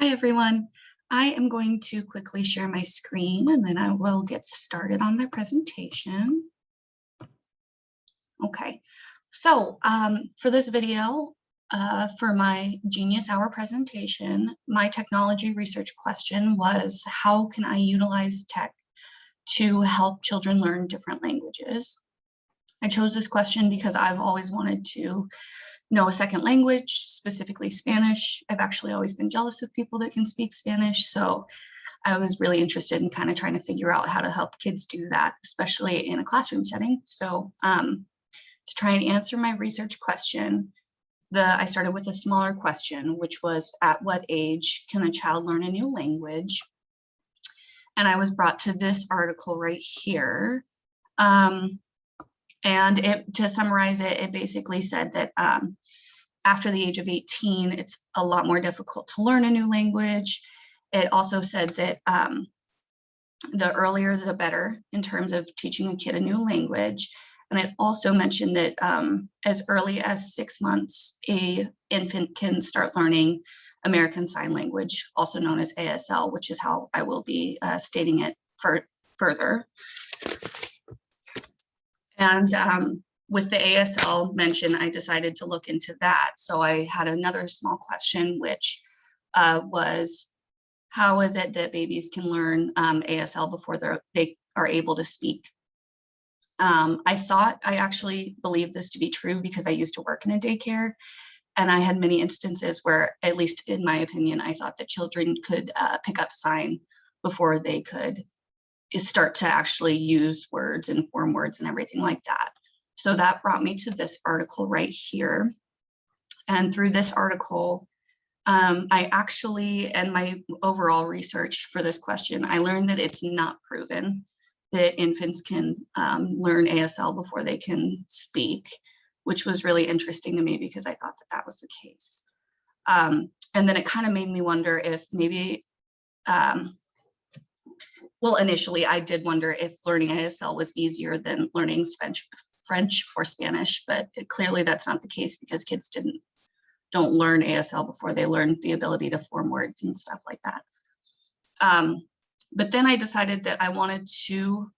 Hi, everyone. I am going to quickly share my screen and then I will get started on my presentation. Okay, so for this video, for my Genius Hour presentation, my technology research question was, how can I utilize tech to help children learn different languages? I chose this question because I've always wanted to know a second language, specifically Spanish. I've actually always been jealous of people that can speak Spanish, so I was really interested in kind of trying to figure out how to help kids do that, especially in a classroom setting. So to try and answer my research question, I started with a smaller question, which was, at what age can a child learn a new language? And I was brought to this article right here. And to summarize it, it basically said that after the age of 18, it's a lot more difficult to learn a new language. It also said that the earlier the better in terms of teaching a kid a new language. And it also mentioned that as early as 6 months, an infant can start learning American Sign Language, also known as ASL, which is how I will be stating it further. And with the ASL mention, I decided to look into that. So I had another small question, which was, how is it that babies can learn ASL before they are able to speak? I actually believed this to be true because I used to work in a daycare, and I had many instances where, at least in my opinion, I thought that children could pick up sign before they could start to actually use words and form words and everything like that. So that brought me to this article right here. And through this article, I actually, and my overall research for this question, I learned that it's not proven that infants can learn ASL before they can speak, which was really interesting to me because I thought that that was the case. And then it kind of made me wonder if maybe, well, initially I did wonder if learning ASL was easier than learning French or Spanish, but clearly that's not the case because kids don't learn ASL before they learn the ability to form words and stuff like that. But then I decided that I wanted to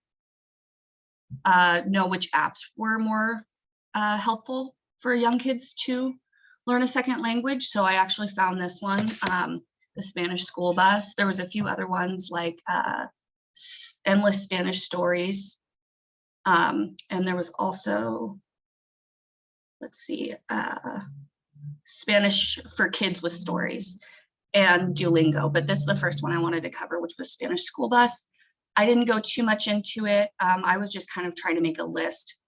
know which apps were more helpful for young kids to learn a second language. So I actually found this one, the Spanish School Bus. There was a few other ones like Endless Spanish Stories. And there was also, let's see, Spanish for Kids with Stories and Duolingo, but this is the first one I wanted to cover, which was Spanish School Bus. I didn't go too much into it. I was just kind of trying to make a list,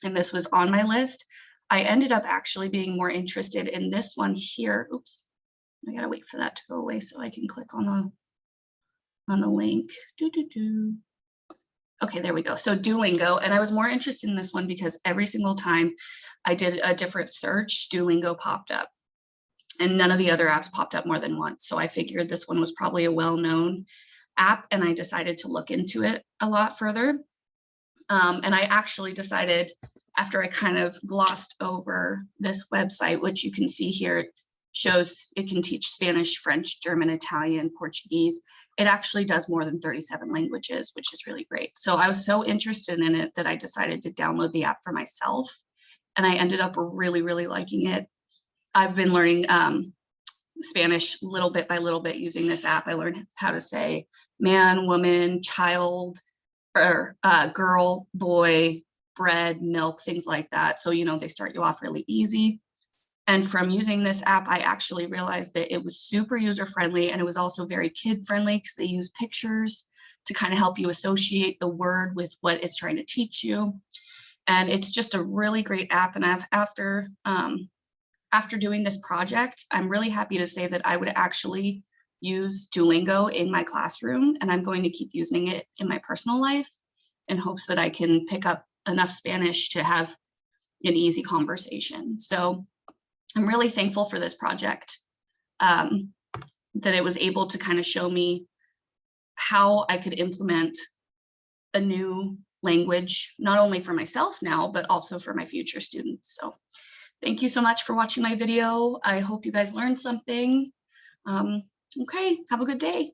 and this was on my list. I ended up actually being more interested in this one here. Oops, I gotta wait for that to go away so I can click on the link. Okay, there we go. So Duolingo, and I was more interested in this one because every single time I did a different search, Duolingo popped up, and none of the other apps popped up more than once. So I figured this one was probably a well-known app, and I decided to look into it a lot further. And I actually decided, after I kind of glossed over this website, which you can see here, shows it can teach Spanish, French, German, Italian, Portuguese. It actually does more than 37 languages, which is really great. So I was so interested in it that I decided to download the app for myself, and I ended up really, really liking it. I've been learning Spanish little bit by little bit using this app. I learned how to say man, woman, child, or girl, boy, bread, milk, things like that. So, you know, they start you off really easy. And from using this app, I actually realized that it was super user-friendly, and it was also very kid-friendly because they use pictures to kind of help you associate the word with what it's trying to teach you. And it's just a really great app. And after doing this project, I'm really happy to say that I would actually use Duolingo in my classroom, and I'm going to keep using it in my personal life in hopes that I can pick up enough Spanish to have an easy conversation. So I'm really thankful for this project, that it was able to kind of show me how I could implement a new language, not only for myself now, but also for my future students. So thank you so much for watching my video. I hope you guys learned something. Okay, have a good day.